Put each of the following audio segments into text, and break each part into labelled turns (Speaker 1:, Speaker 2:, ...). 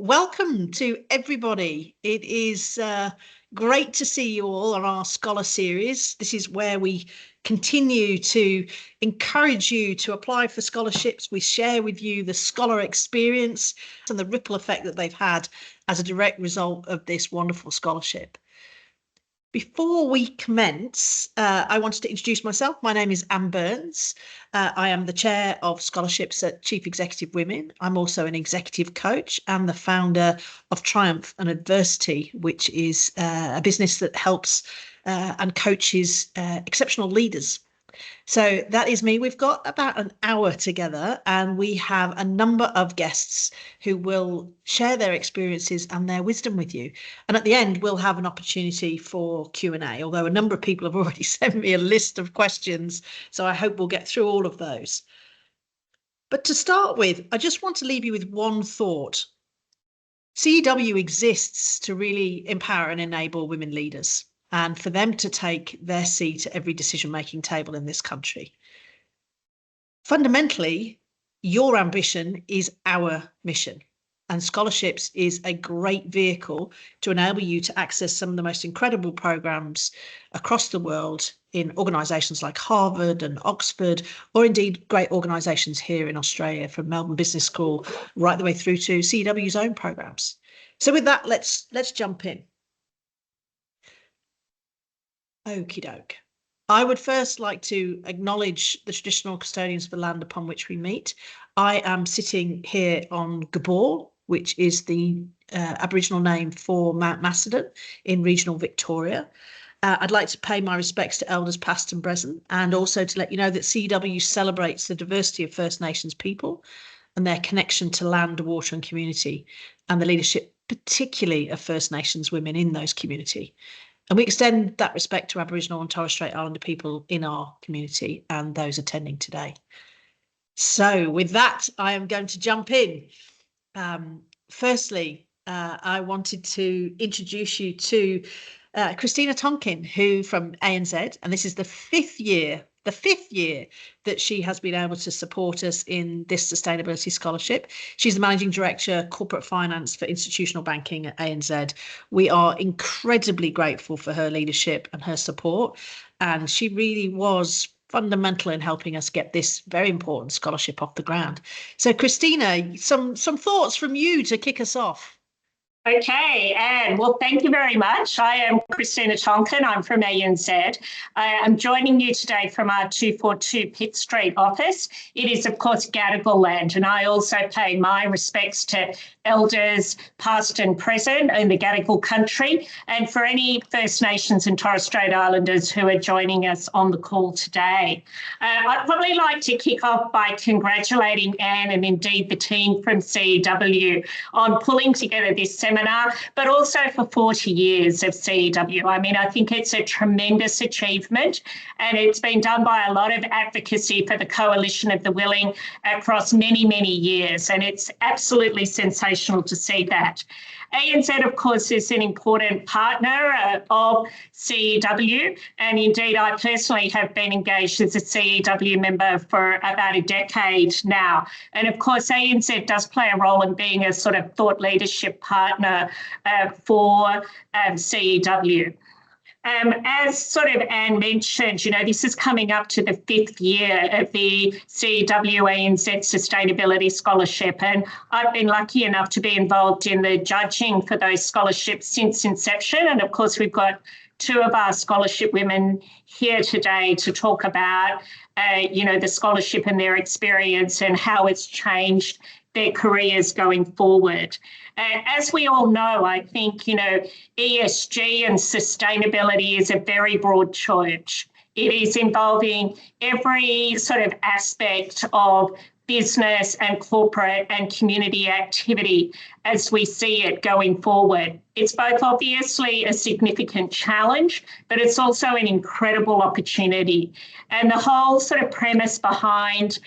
Speaker 1: Welcome to everybody. It is great to see you all on our Scholar Series. This is where we continue to encourage you to apply for scholarships. We share with you the scholar experience and the ripple effect that they've had as a direct result of this wonderful scholarship. Before we commence, I wanted to introduce myself. My name is Anne Burns. I am the chair of scholarships at Chief Executive Women. I'm also an executive coach and the founder of Triumph and Adversity, which is a business that helps and coaches exceptional leaders. So that is me. We've got about an hour together and we have a number of guests who will share their experiences and their wisdom with you. And at the end, we'll have an opportunity for Q&A, although a number of people have already sent me a list of questions. So I hope we'll get through all of those. But to start with, I just want to leave you with one thought. CEW exists to really empower and enable women leaders, and for them to take their seat at every decision-making table in this country. Fundamentally, your ambition is our mission, and scholarships is a great vehicle to enable you to access some of the most incredible programs across the world in organisations like Harvard and Oxford, or indeed great organisations here in Australia, from Melbourne Business School right the way through to CEW's own programs. So with that, let's jump in. Okie doke. I would first like to acknowledge the traditional custodians of the land upon which we meet. I am sitting here on Gabor, which is the Aboriginal name for Mount Macedon in regional Victoria. I'd like to pay my respects to elders past and present, and also to let you know that CEW celebrates the diversity of First Nations people and their connection to land, water and community, and the leadership particularly of First Nations women in those community. And we extend that respect to Aboriginal and Torres Strait Islander people in our community and those attending today. So with that, I am going to jump in. Firstly, I wanted to introduce you to Christina Tonkin, who from ANZ, and this is the fifth year that she has been able to support us in this sustainability scholarship. She's the Managing Director, Corporate Finance for Institutional Banking at ANZ. We are incredibly grateful for her leadership and her support, and she really was fundamental in helping us get this very important scholarship off the ground. So Christina, some thoughts from you to kick us off.
Speaker 2: Okay, Anne, well, thank you very much. I am Christina Tonkin. I'm from ANZ. I'm joining you today from our 242 Pitt Street office. It is, of course, Gadigal land, and I also pay my respects to elders past and present in the Gadigal country, and for any First Nations and Torres Strait Islanders who are joining us on the call today. I'd probably like to kick off by congratulating Anne and indeed the team from CEW on pulling together this seminar, but also for 40 years of CEW. I mean, I think it's a tremendous achievement, and it's been done by a lot of advocacy for the Coalition of the Willing across many, many years, and it's absolutely sensational to see that. ANZ, of course, is an important partner of CEW, and indeed I personally have been engaged as a CEW member for about a decade now. And of course, ANZ does play a role in being a sort of thought leadership partner for CEW. As sort of Anne mentioned, you know, this is coming up to the fifth year of the CEW ANZ Sustainability Scholarship, and I've been lucky enough to be involved in the judging for those scholarships since inception. And of course, we've got two of our scholarship women here today to talk about, you know, the scholarship and their experience and how it's changed their careers going forward. As we all know, I think, you know, ESG and sustainability is a very broad church. It is involving every sort of aspect of business and corporate and community activity as we see it going forward. It's both obviously a significant challenge, but it's also an incredible opportunity. And the whole sort of premise behind,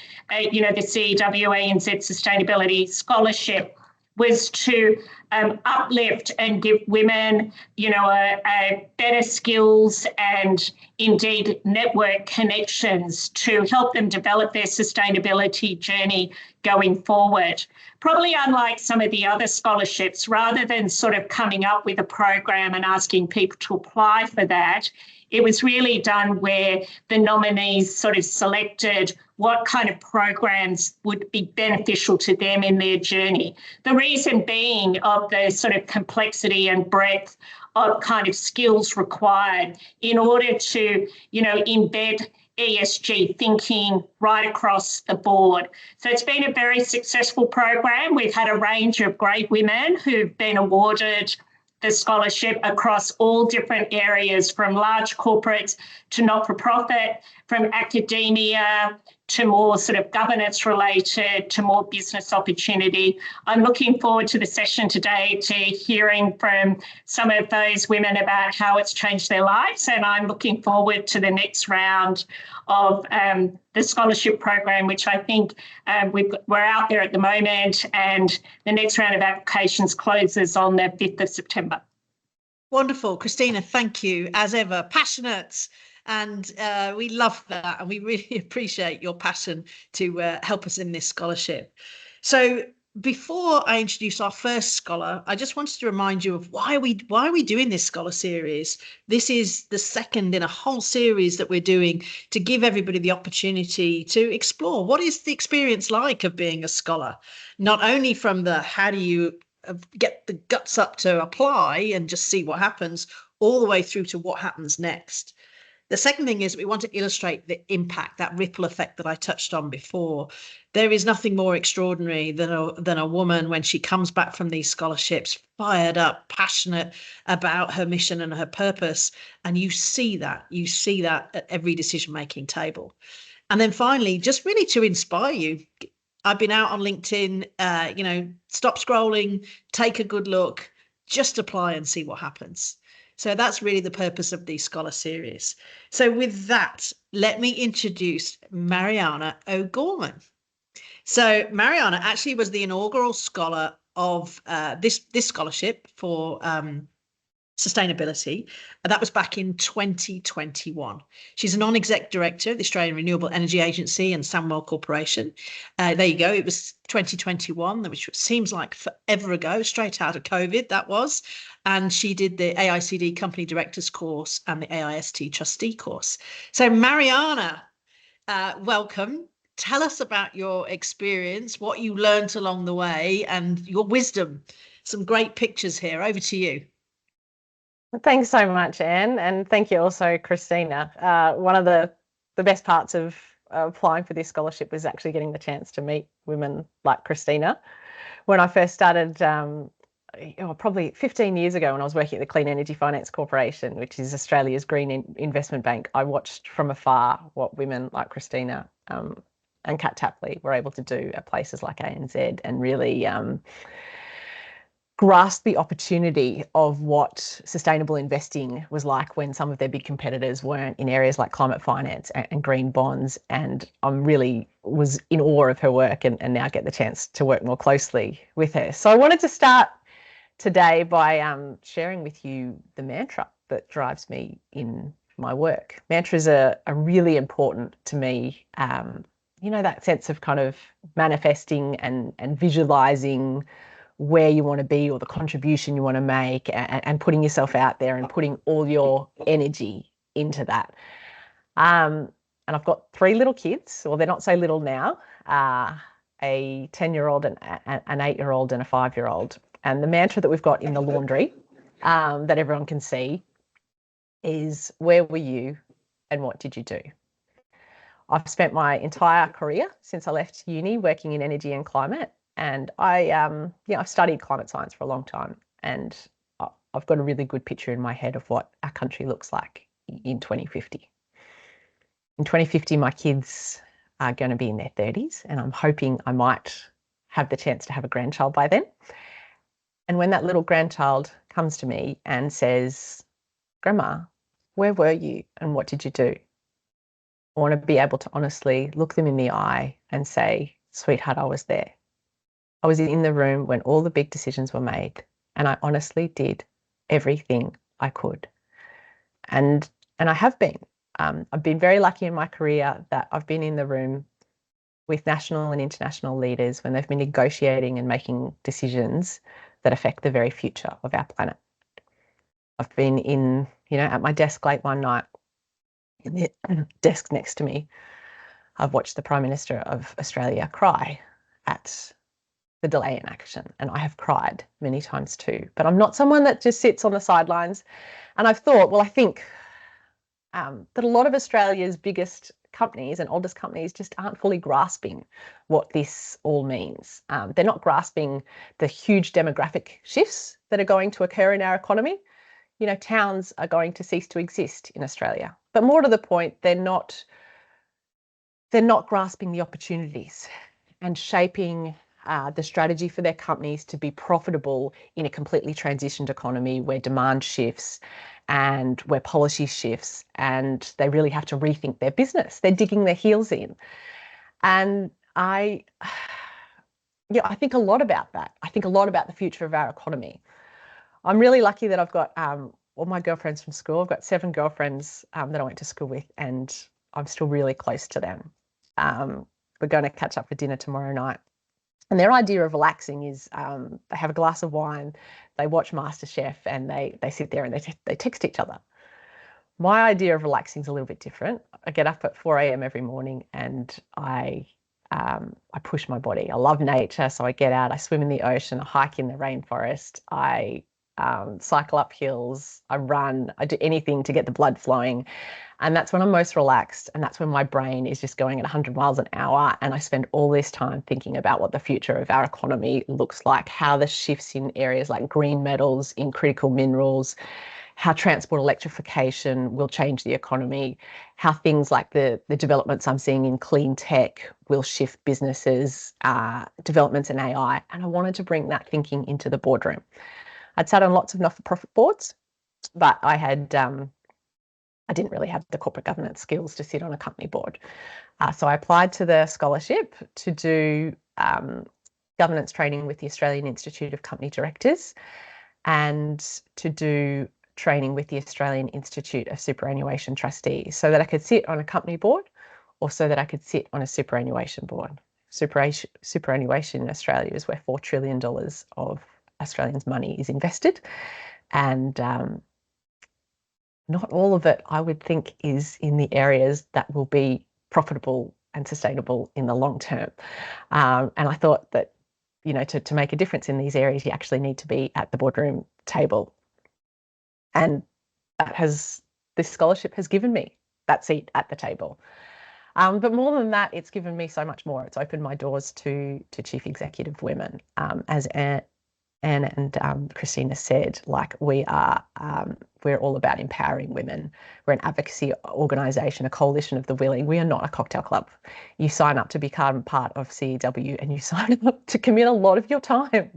Speaker 2: you know, the CEW ANZ Sustainability Scholarship was to uplift and give women, a better skills and indeed network connections to help them develop their sustainability journey going forward. Probably unlike some of the other scholarships, rather than sort of coming up with a program and asking people to apply for that, it was really done where the nominees sort of selected what kind of programs would be beneficial to them in their journey. The reason being of the sort of complexity and breadth of kind of skills required in order to, embed ESG thinking right across the board. So it's been a very successful program. We've had a range of great women who've been awarded the scholarship across all different areas, from large corporates to not-for-profit, from academia to more sort of governance related to more business opportunity. I'm looking forward to the session today to hearing from some of those women about how it's changed their lives, and I'm looking forward to the next round of the scholarship program, which I think we're out there at the moment, and the next round of applications closes on the 5th of September.
Speaker 1: Wonderful. Christina, thank you, as ever. Passionate. And we love that, and we really appreciate your passion to help us in this scholarship. So before I introduce our first scholar, I just wanted to remind you of why are we doing this scholar series. This is the second in a whole series that we're doing to give everybody the opportunity to explore what is the experience like of being a scholar, not only from the how do you get the guts up to apply and just see what happens, all the way through to what happens next. The second thing is we want to illustrate the impact, that ripple effect that I touched on before. There is nothing more extraordinary than a woman when she comes back from these scholarships, fired up, passionate about her mission and her purpose. And you see that at every decision-making table. And then finally, just really to inspire you, I've been out on LinkedIn, stop scrolling, take a good look, just apply and see what happens. So that's really the purpose of these scholar series. So with that, let me introduce Mariana O'Gorman. So Mariana actually was the inaugural scholar of this scholarship for sustainability. That was back in 2021. She's a non-exec director of the Australian Renewable Energy Agency and Samwell Corporation. There you go. It was 2021, which seems like forever ago, straight out of COVID, that was. And she did the AICD Company Directors course and the AIST Trustee course. So Mariana, welcome. Tell us about your experience, what you learned along the way, and your wisdom. Some great pictures here. Over to you.
Speaker 3: Thanks so much, Anne, and thank you also, Christina. One of the best parts of applying for this scholarship was actually getting the chance to meet women like Christina. When I first started, probably 15 years ago, when I was working at the Clean Energy Finance Corporation, which is Australia's green investment bank, I watched from afar what women like Christina and Kat Tapley were able to do at places like ANZ, and really grasp the opportunity of what sustainable investing was like when some of their big competitors weren't in areas like climate finance and green bonds. And I really was in awe of her work, and now get the chance to work more closely with her. So I wanted to start today by sharing with you the mantra that drives me in my work. Mantras are really important to me. That sense of kind of manifesting and visualizing where you want to be, or the contribution you want to make, and putting yourself out there and putting all your energy into that. And I've got 3 little kids, or they're not so little now, a 10-year-old, an 8-year-old and a 5-year-old. And the mantra that we've got in the laundry that everyone can see is, where were you and what did you do? I've spent my entire career since I left uni working in energy and climate. And I've studied climate science for a long time, and I've got a really good picture in my head of what our country looks like in 2050. In 2050, my kids are going to be in their 30s, and I'm hoping I might have the chance to have a grandchild by then. And when that little grandchild comes to me and says, "Grandma, where were you and what did you do?" I want to be able to honestly look them in the eye and say, "Sweetheart, I was there. I was in the room when all the big decisions were made, and I honestly did everything I could. And I have been. I've been very lucky in my career that I've been in the room with national and international leaders when they've been negotiating and making decisions that affect the very future of our planet. I've been in, at my desk late one night, in the desk next to me, I've watched the Prime Minister of Australia cry at the delay in action, and I have cried many times too. But I'm not someone that just sits on the sidelines. And I've thought, well, I think that a lot of Australia's biggest companies and oldest companies just aren't fully grasping what this all means. They're not grasping the huge demographic shifts that are going to occur in our economy. Towns are going to cease to exist in Australia. But more to the point, they're not grasping the opportunities and shaping the strategy for their companies to be profitable in a completely transitioned economy where demand shifts and where policy shifts, and they really have to rethink their business. They're digging their heels in. And I think a lot about that. I think a lot about the future of our economy. I'm really lucky that I've got all my girlfriends from school. I've got 7 girlfriends that I went to school with, and I'm still really close to them. We're going to catch up for dinner tomorrow night. And their idea of relaxing is they have a glass of wine, they watch MasterChef, and they sit there and they text each other. My idea of relaxing is a little bit different. I get up at 4 a.m. every morning and I push my body. I love nature, so I get out, I swim in the ocean, I hike in the rainforest, I cycle up hills, I run, I do anything to get the blood flowing. And that's when I'm most relaxed. And that's when my brain is just going at 100 miles an hour. And I spend all this time thinking about what the future of our economy looks like, how the shifts in areas like green metals, in critical minerals, how transport electrification will change the economy, how things like the developments I'm seeing in clean tech will shift businesses, developments in AI. And I wanted to bring that thinking into the boardroom. I'd sat on lots of not-for-profit boards, but I didn't really have the corporate governance skills to sit on a company board. So I applied to the scholarship to do governance training with the Australian Institute of Company Directors and to do training with the Australian Institute of Superannuation Trustees so that I could sit on a company board or so that I could sit on a superannuation board. Superannuation in Australia is where $4 trillion of Australians' money is invested, and not all of it, I would think, is in the areas that will be profitable and sustainable in the long term. And I thought that, to make a difference in these areas, you actually need to be at the boardroom table. And this scholarship has given me that seat at the table. But more than that, it's given me so much more. It's opened my doors to chief executive women, as Anne and Christina said, we're all about empowering women. We're an advocacy organisation, a coalition of the willing. We are not a cocktail club. You sign up to become part of CEW and you sign up to commit a lot of your time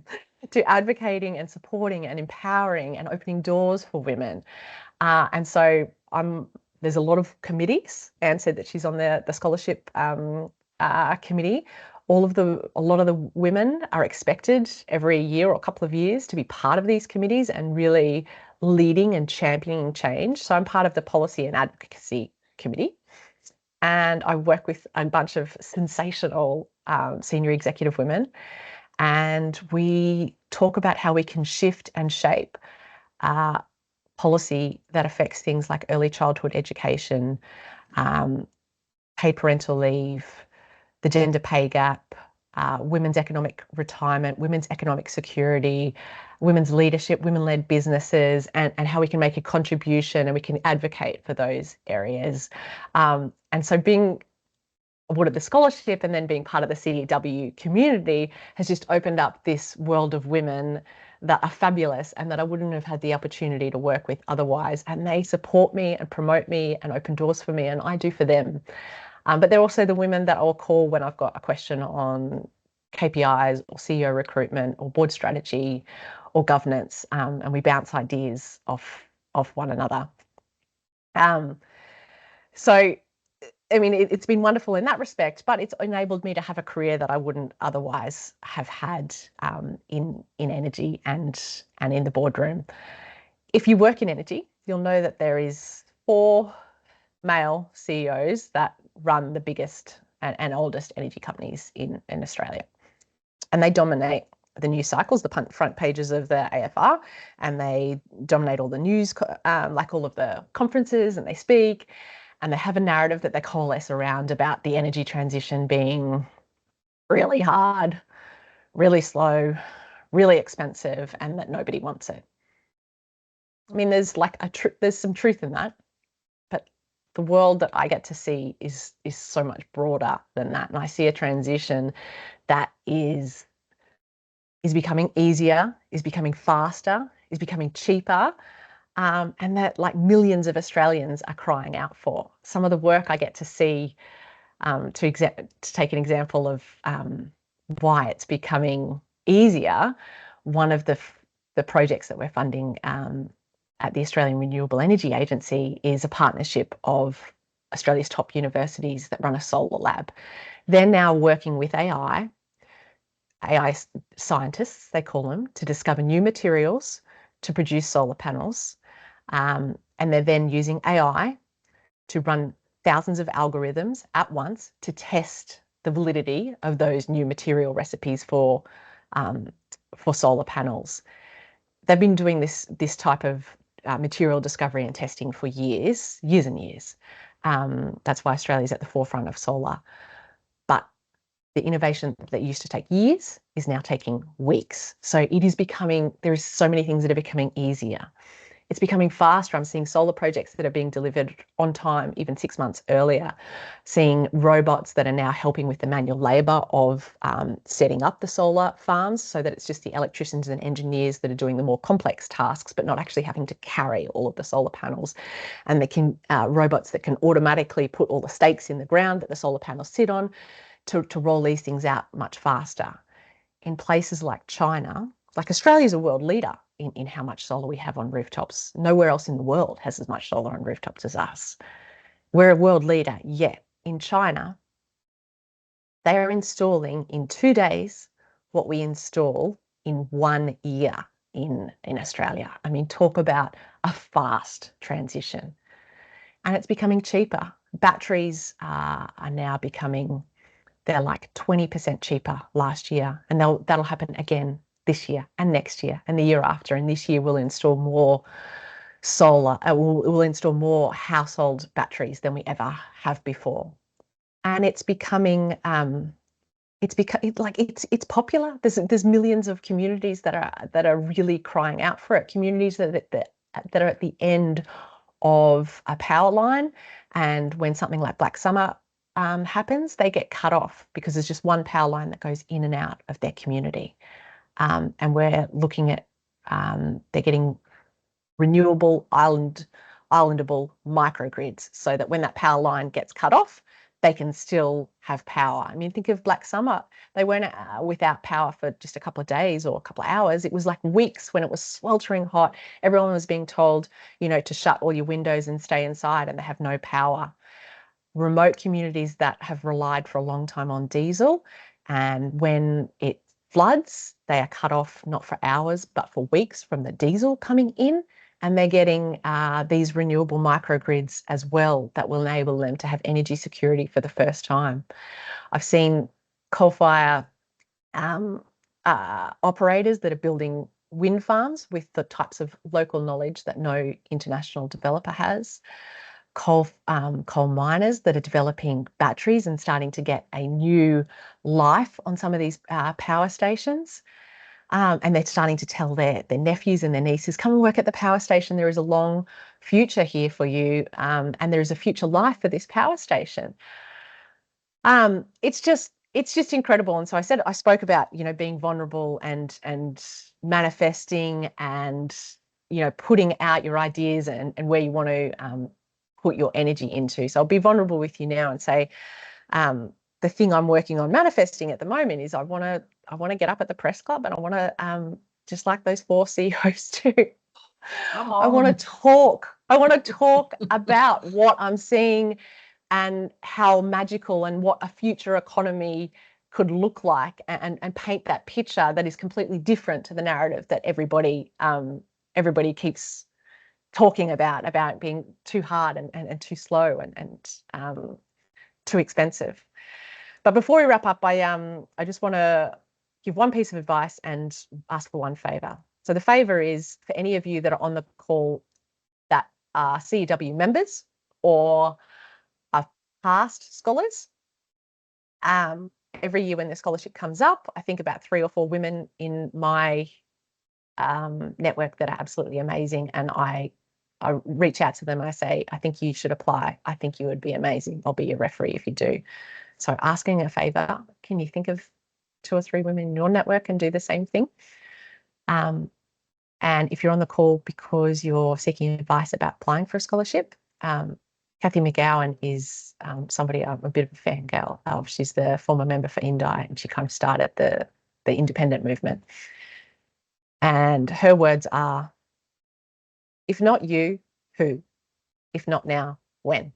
Speaker 3: to advocating and supporting and empowering and opening doors for women. And so there's a lot of committees. Anne said that she's on the scholarship committee. A lot of the women are expected every year or a couple of years to be part of these committees and really leading and championing change. So I'm part of the policy and advocacy committee, and I work with a bunch of sensational senior executive women, and we talk about how we can shift and shape policy that affects things like early childhood education, paid parental leave, the gender pay gap, women's economic retirement, women's economic security, women's leadership, women-led businesses, and how we can make a contribution and we can advocate for those areas. And so being awarded the scholarship and then being part of the CEW community has just opened up this world of women that are fabulous and that I wouldn't have had the opportunity to work with otherwise. And they support me and promote me and open doors for me, and I do for them. But they're also the women that I'll call when I've got a question on KPIs or CEO recruitment or board strategy or governance, and we bounce ideas off one another. So I mean, it's been wonderful in that respect, but it's enabled me to have a career that I wouldn't otherwise have had in energy and in the boardroom. If you work in energy, you'll know that there is 4 male CEOs that run the biggest and oldest energy companies in Australia. And they dominate the news cycles, the front pages of the AFR, and they dominate all the news, like all of the conferences, and they speak, and they have a narrative that they coalesce around about the energy transition being really hard, really slow, really expensive, and that nobody wants it. I mean, there's like there's some truth in that, but the world that I get to see is so much broader than that, and I see a transition that is becoming easier, is becoming faster, is becoming cheaper, and that like millions of Australians are crying out for. Some of the work I get to see, to take an example of why it's becoming easier, one of the projects that we're funding at the Australian Renewable Energy Agency is a partnership of Australia's top universities that run a solar lab. They're now working with AI scientists, they call them, to discover new materials to produce solar panels. And they're then using AI to run thousands of algorithms at once to test the validity of those new material recipes for solar panels. They've been doing this type of material discovery and testing for years and years. That's why Australia's at the forefront of solar. But the innovation that used to take years is now taking weeks. So it is becoming, there is so many things that are becoming easier. It's becoming faster. I'm seeing solar projects that are being delivered on time, even 6 months earlier, seeing robots that are now helping with the manual labour of setting up the solar farms so that it's just the electricians and engineers that are doing the more complex tasks, but not actually having to carry all of the solar panels. And they can robots that can automatically put all the stakes in the ground that the solar panels sit on to roll these things out much faster. In places like China, like Australia's a world leader in how much solar we have on rooftops. Nowhere else in the world has as much solar on rooftops as us. We're a world leader, yet in China, they are installing in 2 days what we install in 1 year in Australia. I mean, talk about a fast transition. And it's becoming cheaper. Batteries are now becoming, they're like 20% cheaper last year, and that'll happen again this year and next year and the year after. And this year we'll install more solar, we'll install more household batteries than we ever have before. And it's becoming, it's popular. There's millions of communities that are really crying out for it. Communities that are at the end of a power line, and when something like Black Summer happens, they get cut off because there's just one power line that goes in and out of their community. And we're looking at, they're getting renewable islandable microgrids so that when that power line gets cut off, they can still have power. I mean, think of Black Summer. They weren't without power for just a couple of days or a couple of hours. It was like weeks when it was sweltering hot. Everyone was being told, to shut all your windows and stay inside, and they have no power. Remote communities that have relied for a long time on diesel, and when it floods, they are cut off not for hours but for weeks from the diesel coming in, and they're getting these renewable microgrids as well that will enable them to have energy security for the first time. I've seen coal-fire operators that are building wind farms with the types of local knowledge that no international developer has. Coal miners that are developing batteries and starting to get a new life on some of these power stations. And they're starting to tell their nephews and their nieces, come and work at the power station. There is a long future here for you, and there is a future life for this power station. It's just incredible. And so I spoke about, being vulnerable and manifesting and, putting out your ideas and where you want to put your energy into. So I'll be vulnerable with you now and say, the thing I'm working on manifesting at the moment is I want to get up at the press club, and I want to, just like those 4 CEOs do, I want to talk about what I'm seeing and how magical and what a future economy could look like, and paint that picture that is completely different to the narrative that everybody keeps talking about being too hard and too slow and too expensive. But before we wrap up, I just want to give one piece of advice and ask for one favour. So the favour is for any of you that are on the call that are CEW members or are past scholars. Every year when the scholarship comes up, I think about 3 or 4 women in my network that are absolutely amazing, and I reach out to them. I say, I think you should apply. I think you would be amazing. I'll be your referee if you do. So asking a favour, can you think of 2 or 3 women in your network and do the same thing? And if you're on the call because you're seeking advice about applying for a scholarship, Kathy McGowan is somebody I'm a bit of a fangirl of. She's the former member for Indi, and she kind of started the independent movement. And her words are, if not you, who? If not now, when?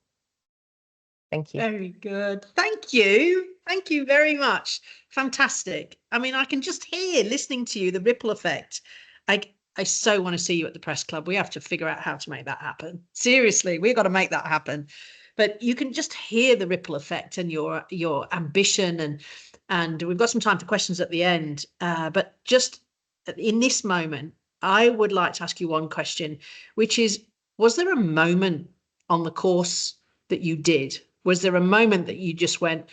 Speaker 3: Thank you.
Speaker 1: Very good. Thank you. Thank you very much. Fantastic. I mean, I can just hear, listening to you, the ripple effect. I so want to see you at the press club. We have to figure out how to make that happen. Seriously, we've got to make that happen. But you can just hear the ripple effect and your ambition, and we've got some time for questions at the end. But just in this moment, I would like to ask you one question, which is, was there a moment on the course that you did? Was there a moment that you just went,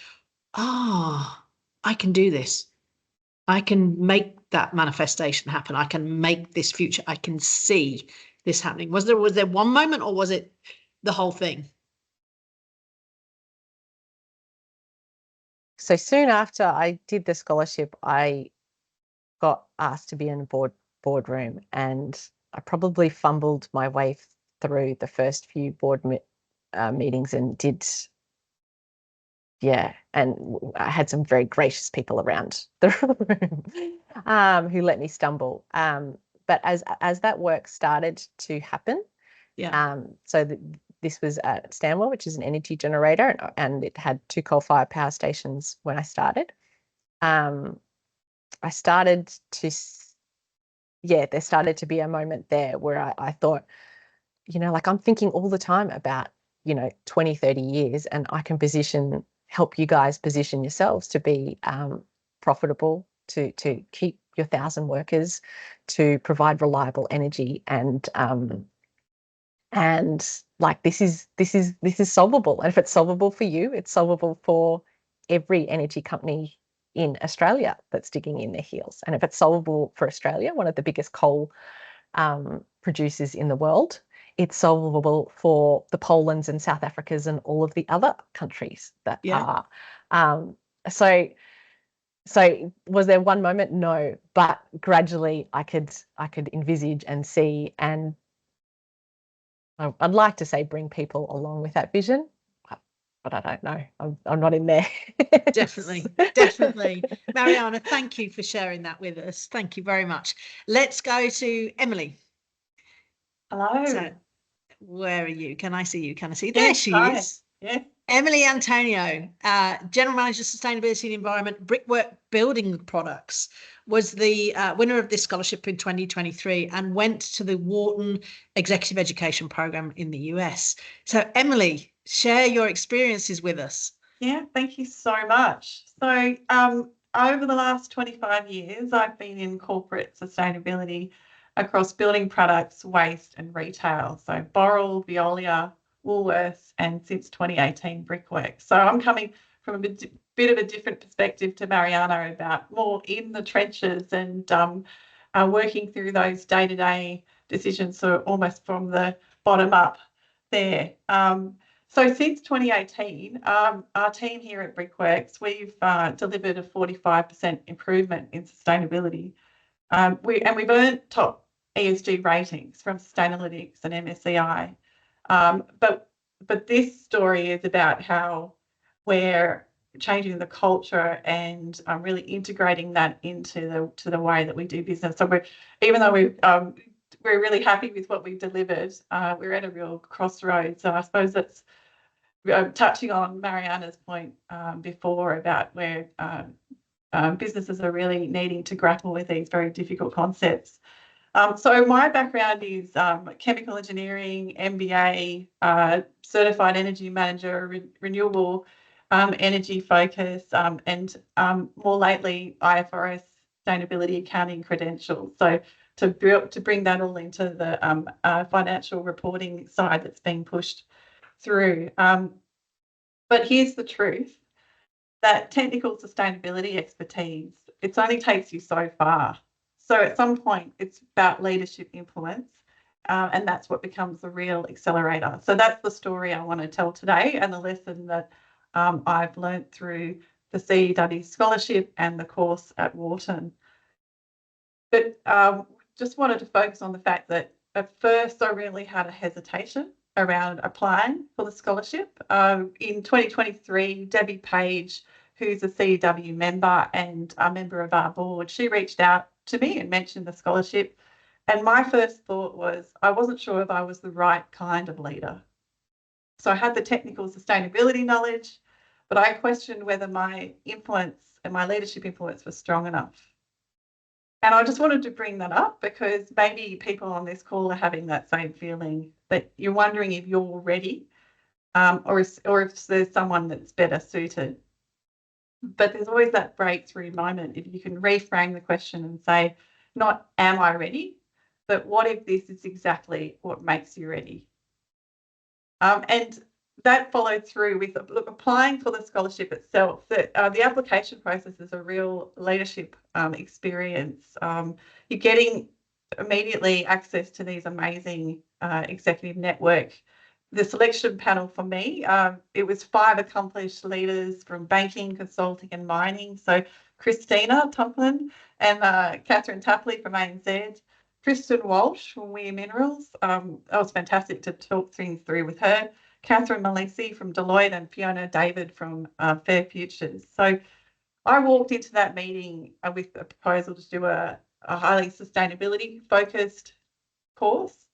Speaker 1: I can do this. I can make that manifestation happen. I can make this future. I can see this happening. Was there one moment, or was it the whole thing?
Speaker 3: So soon after I did the scholarship, I got asked to be in a boardroom, and I probably fumbled my way through the first few board meetings and did. Yeah, and I had some very gracious people around the room who let me stumble. But as that work started to happen, this was at Stanwell, which is an energy generator, and it had 2 coal-fired power stations when I started. I started to, there started to be a moment there where I thought, like, I'm thinking all the time about, 20, 30 years, and I can help you guys position yourselves to be profitable, to keep your 1,000 workers, to provide reliable energy, and like, this is solvable. And if it's solvable for you, it's solvable for every energy company in Australia that's digging in their heels. And if it's solvable for Australia, one of the biggest coal producers in the world, it's solvable for the Polands and South Africas and all of the other countries that are. So was there one moment? No, but gradually I could envisage and see, and I'd like to say bring people along with that vision, but I don't know. I'm not in there.
Speaker 1: Definitely. Mariana, thank you for sharing that with us. Thank you very much. Let's go to Emily.
Speaker 4: Hello.
Speaker 1: So, where are you? Can I see you? Can I see you? There she is.
Speaker 4: Yeah.
Speaker 1: Emily Antonio, General Manager, Sustainability and Environment, Brickworks Building Products, was the winner of this scholarship in 2023 and went to the Wharton Executive Education Program in the US. So, Emily, share your experiences with us.
Speaker 4: Yeah, thank you so much. So, over the last 25 years, I've been in corporate sustainability across building products, waste and retail. So Boral, Veolia, Woolworths, and since 2018, Brickworks. So I'm coming from a bit of a different perspective to Mariana, about more in the trenches and working through those day-to-day decisions, so almost from the bottom up there. So since 2018, our team here at Brickworks, we've delivered a 45% improvement in sustainability. We've earned top ESG ratings from Sustainalytics and MSCI. But this story is about how we're changing the culture and really integrating that into the way that we do business. So even though we're really happy with what we've delivered, we're at a real crossroads. So I suppose that's touching on Mariana's point before about where businesses are really needing to grapple with these very difficult concepts. So my background is chemical engineering, MBA, certified energy manager, renewable energy focus, and more lately IFRS sustainability accounting credentials. So to bring that all into the financial reporting side that's being pushed through. But here's the truth, that technical sustainability expertise, it only takes you so far. So at some point, it's about leadership influence, and that's what becomes the real accelerator. So that's the story I want to tell today, and the lesson that I've learned through the CEW Scholarship and the course at Wharton. But just wanted to focus on the fact that at first I really had a hesitation around applying for the scholarship. In 2023, Debbie Page, who's a CEW member and a member of our board, she reached out to me and mentioned the scholarship. And my first thought was I wasn't sure if I was the right kind of leader. So I had the technical sustainability knowledge, but I questioned whether my influence and my leadership influence was strong enough. And I just wanted to bring that up because maybe people on this call are having that same feeling, that you're wondering if you're ready, or if there's someone that's better suited. But there's always that breakthrough moment if you can reframe the question and say, not am I ready, but what if this is exactly what makes you ready? And that followed through with applying for the scholarship itself. The application process is a real leadership experience. You're getting immediately access to these amazing executive network. The selection panel for me, it was 5 accomplished leaders from banking, consulting and mining. So Christina Tumplin and Catherine Tapley from ANZ, Kristen Walsh from Weir Minerals. That was fantastic to talk things through with her. Catherine Malisi from Deloitte and Fiona David from Fair Futures. So I walked into that meeting with a proposal to do a highly sustainability focused course,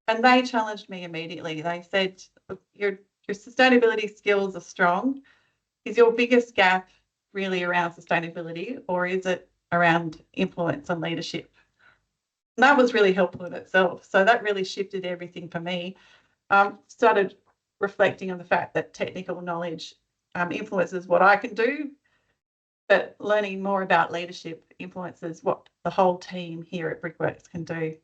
Speaker 4: and they challenged me immediately. They said, look, your sustainability skills are strong. Is your biggest gap really around sustainability, or is it around influence and leadership? And that was really helpful in itself. So that really shifted everything for me. Started reflecting on the fact that technical knowledge influences what I can do, but learning more about leadership influences what the whole team here at Brickworks can do.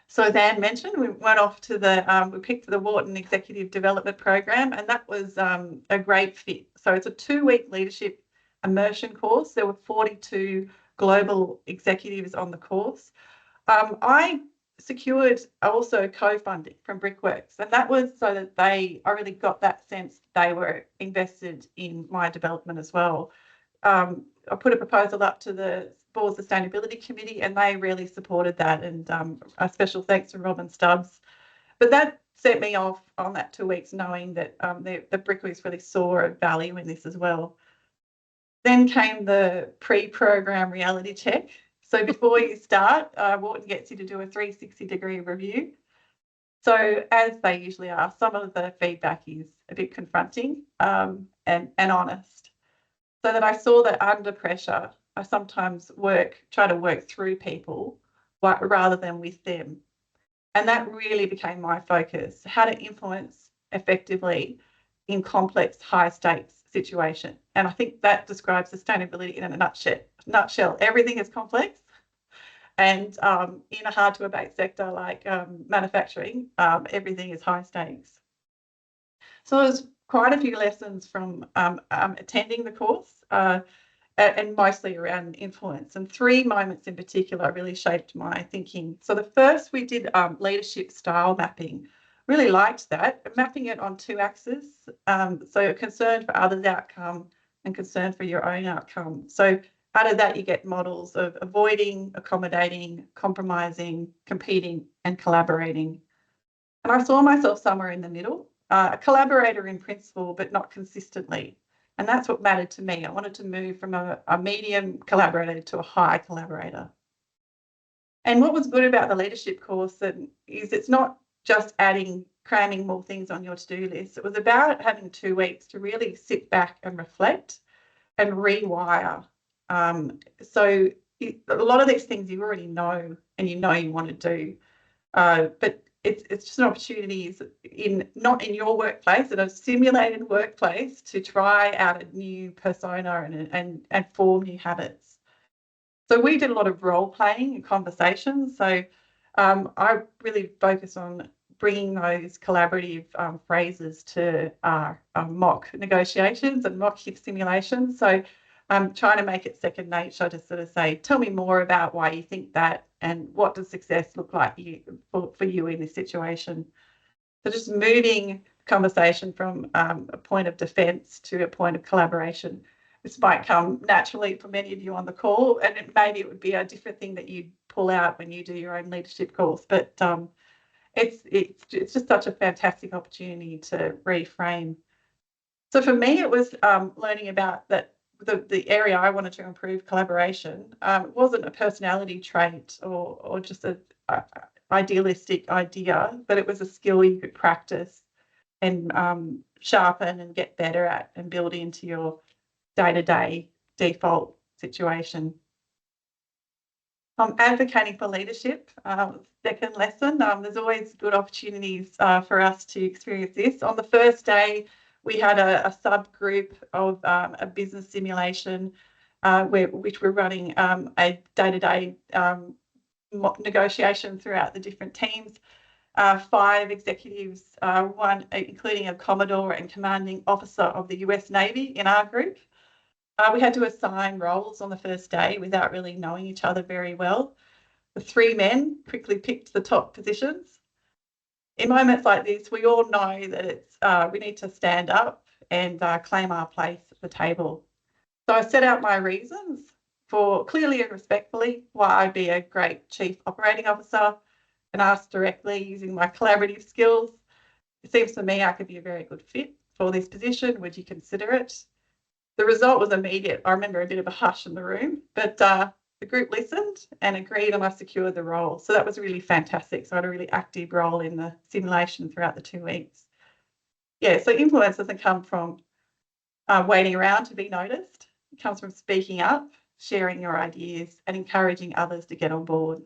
Speaker 4: So as Anne mentioned, we went off to we picked the Wharton Executive Development Program, and that was a great fit. So it's a 2-week leadership immersion course. There were 42 global executives on the course. I secured also co-funding from Brickworks, and that was so that I really got that sense they were invested in my development as well. I put a proposal up to the Board Sustainability Committee, and they really supported that, and a special thanks to Robin Stubbs. But that set me off on that 2 weeks knowing that the Brickworks really saw a value in this as well. Then came the pre-program reality check. So before you start, Wharton gets you to do a 360-degree review. So as they usually are, some of the feedback is a bit confronting and honest. So that I saw that under pressure, I sometimes try to work through people rather than with them. And that really became my focus, how to influence effectively in complex, high-stakes situation. And I think that describes sustainability in a nutshell. Everything is complex, and in a hard-to-abate sector like manufacturing, everything is high stakes. So there's quite a few lessons from attending the course, and mostly around influence. And 3 moments in particular really shaped my thinking. So the first, we did leadership style mapping. Really liked that, mapping it on 2 axes. So concern for others' outcome and concern for your own outcome. So out of that, you get models of avoiding, accommodating, compromising, competing, and collaborating. And I saw myself somewhere in the middle, a collaborator in principle, but not consistently. And that's what mattered to me. I wanted to move from a medium collaborator to a high collaborator. And what was good about the leadership course is it's not just cramming more things on your to-do list. It was about having 2 weeks to really sit back and reflect and rewire. So a lot of these things you already know and you want to do, but it's just an opportunity not in your workplace, in a simulated workplace, to try out a new persona and form new habits. So we did a lot of role playing and conversations. So I really focus on bringing those collaborative phrases to mock negotiations and mock simulations. So I'm trying to make it second nature to sort of say, tell me more about why you think that, and what does success look like for you in this situation. So just moving conversation from a point of defence to a point of collaboration. This might come naturally for many of you on the call, and maybe it would be a different thing that you pull out when you do your own leadership course. But it's just such a fantastic opportunity to reframe. So for me, it was learning about that the area I wanted to improve collaboration wasn't a personality trait or just a idealistic idea, but it was a skill you could practice and sharpen and get better at and build into your day-to-day default situation. Advocating for leadership, second lesson. There's always good opportunities for us to experience this. On the first day, we had a subgroup of a business simulation which we're running a day-to-day negotiation throughout the different teams. 5 executives, one including a Commodore and commanding officer of the US Navy in our group. We had to assign roles on the first day without really knowing each other very well. The 3 men quickly picked the top positions. In moments like this, we all know that we need to stand up and claim our place at the table. So I set out my reasons for clearly and respectfully why I'd be a great chief operating officer, and asked directly using my collaborative skills. It seems to me I could be a very good fit for this position. Would you consider it? The result was immediate. I remember a bit of a hush in the room, but the group listened and agreed, and I secured the role. So that was really fantastic. So I had a really active role in the simulation throughout the 2 weeks. Yeah, so influence doesn't come from waiting around to be noticed. It comes from speaking up, sharing your ideas, and encouraging others to get on board.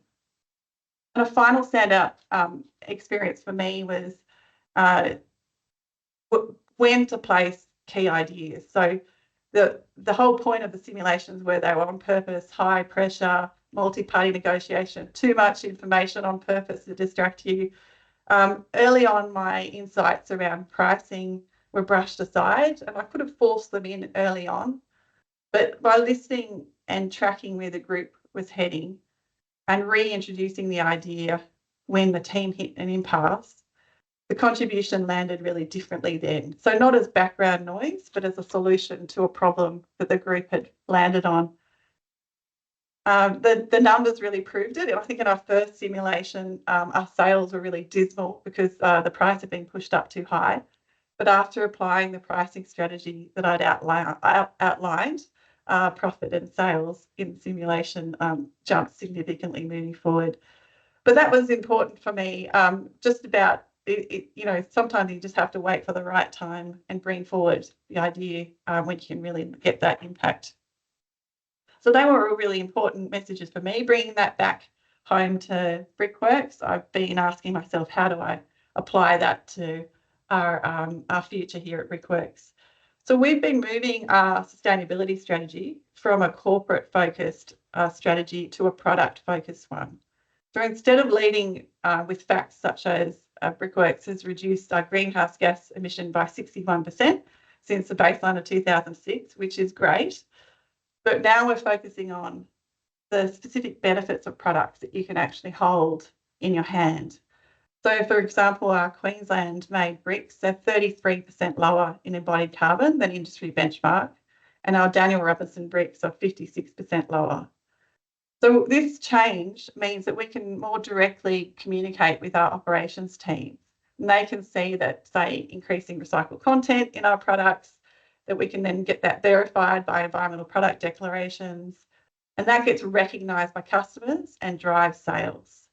Speaker 4: And a final standout experience for me was when to place key ideas. So the whole point of the simulations were they were on purpose, high pressure, multi-party negotiation, too much information on purpose to distract you. Early on, my insights around pricing were brushed aside, and I could have forced them in early on. But by listening and tracking where the group was heading and reintroducing the idea when the team hit an impasse, the contribution landed really differently then. So not as background noise, but as a solution to a problem that the group had landed on. The numbers really proved it. I think in our first simulation, our sales were really dismal because the price had been pushed up too high. But after applying the pricing strategy that I'd outlined, profit and sales in the simulation jumped significantly moving forward. But that was important for me, just about, sometimes you just have to wait for the right time and bring forward the idea when you can really get that impact. So they were really important messages for me. Bringing that back home to Brickworks, I've been asking myself, how do I apply that to our future here at Brickworks? So we've been moving our sustainability strategy from a corporate-focused strategy to a product-focused one. So instead of leading with facts such as Brickworks has reduced our greenhouse gas emission by 61% since the baseline of 2006, which is great, but now we're focusing on the specific benefits of products that you can actually hold in your hand. So, for example, our Queensland-made bricks are 33% lower in embodied carbon than industry benchmark, and our Daniel Robinson bricks are 56% lower. So this change means that we can more directly communicate with our operations team. And they can see that, say, increasing recycled content in our products, that we can then get that verified by environmental product declarations, and that gets recognised by customers and drives sales.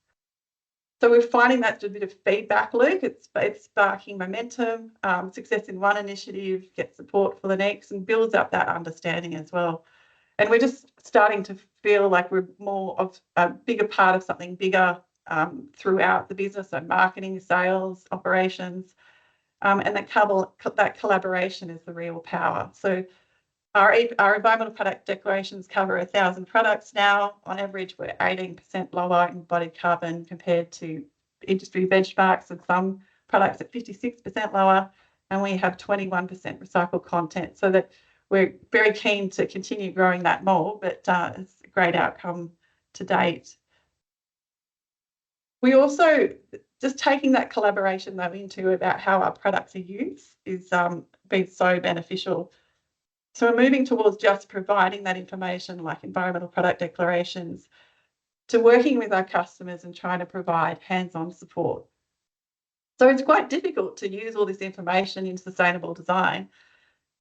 Speaker 4: So we're finding that's a bit of feedback loop. It's sparking momentum, success in one initiative, gets support for the next, and builds up that understanding as well. And we're just starting to feel like we're more of a bigger part of something bigger throughout the business, so marketing, sales, operations, and that collaboration is the real power. So our environmental product declarations cover 1,000 products now. On average, we're 18% lower embodied carbon compared to industry benchmarks, and some products at 56% lower, and we have 21% recycled content. So that we're very keen to continue growing that more, but it's a great outcome to date. We also, just taking that collaboration though into about how our products are used is been so beneficial. So we're moving towards just providing that information like environmental product declarations to working with our customers and trying to provide hands-on support. So it's quite difficult to use all this information in sustainable design.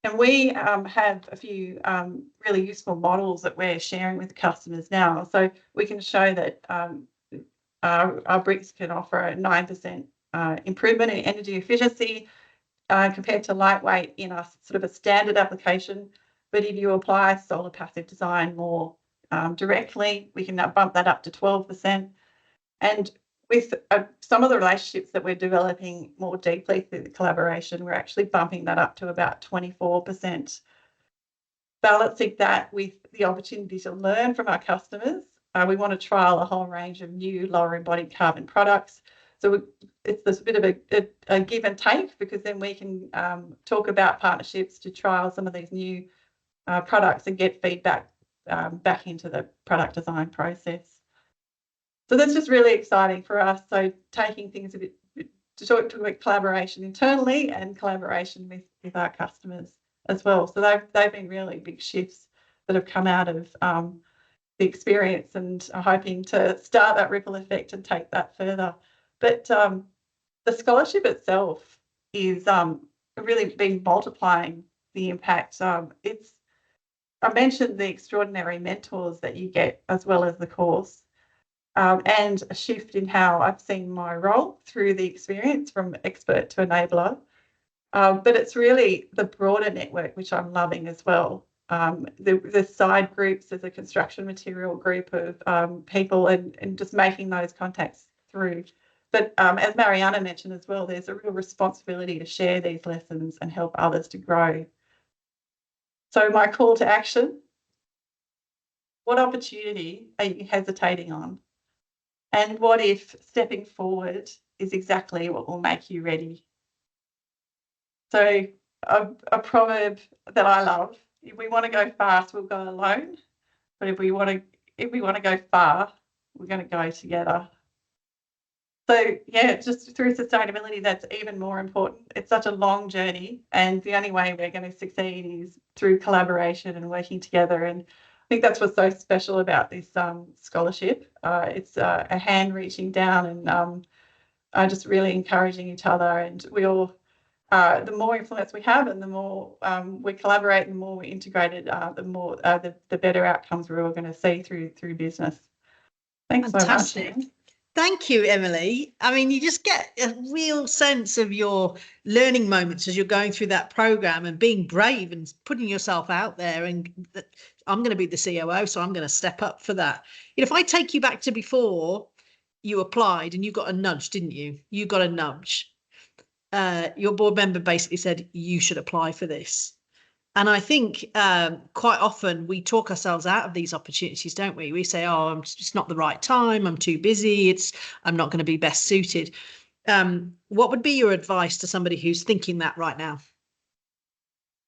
Speaker 4: And we have a few really useful models that we're sharing with customers now. So we can show that our bricks can offer a 9% improvement in energy efficiency compared to lightweight in a sort of a standard application. But if you apply solar passive design more directly, we can now bump that up to 12%. And with some of the relationships that we're developing more deeply through the collaboration, we're actually bumping that up to about 24%. Balancing that with the opportunity to learn from our customers, we want to trial a whole range of new lower embodied carbon products. So it's this bit of a give and take, because then we can talk about partnerships to trial some of these new products and get feedback back into the product design process. So that's just really exciting for us. So taking things a bit to talk about collaboration internally and collaboration with our customers as well. So they've been really big shifts that have come out of the experience, and are hoping to start that ripple effect and take that further. But the scholarship itself is really been multiplying the impact. I mentioned the extraordinary mentors that you get as well as the course, and a shift in how I've seen my role through the experience from expert to enabler. But it's really the broader network, which I'm loving as well. The side groups, there's a construction material group of people, and just making those contacts through. But as Mariana mentioned as well, there's a real responsibility to share these lessons and help others to grow. So my call to action: what opportunity are you hesitating on? And what if stepping forward is exactly what will make you ready? So a proverb that I love: if we want to go fast, we'll go alone. But if we want to go far, we're going to go together. So yeah, just through sustainability, that's even more important. It's such a long journey, and the only way we're going to succeed is through collaboration and working together. And I think that's what's so special about this scholarship. It's a hand reaching down and just really encouraging each other. And we all, the more influence we have, and the more we collaborate, and the more we're integrated, the better outcomes we're all going to see through business. Thanks
Speaker 1: Fantastic.
Speaker 4: so much.
Speaker 1: Thank you, Emily. I mean, you just get a real sense of your learning moments as you're going through that program, and being brave and putting yourself out there. And I'm going to be the COO, so I'm going to step up for that. You know, if I take you back to before you applied and you got a nudge, didn't you? You got a nudge. Your board member basically said, you should apply for this. And I think quite often we talk ourselves out of these opportunities, don't we? We say, oh, it's not the right time. I'm too busy. I'm not going to be best suited. What would be your advice to somebody who's thinking that right now?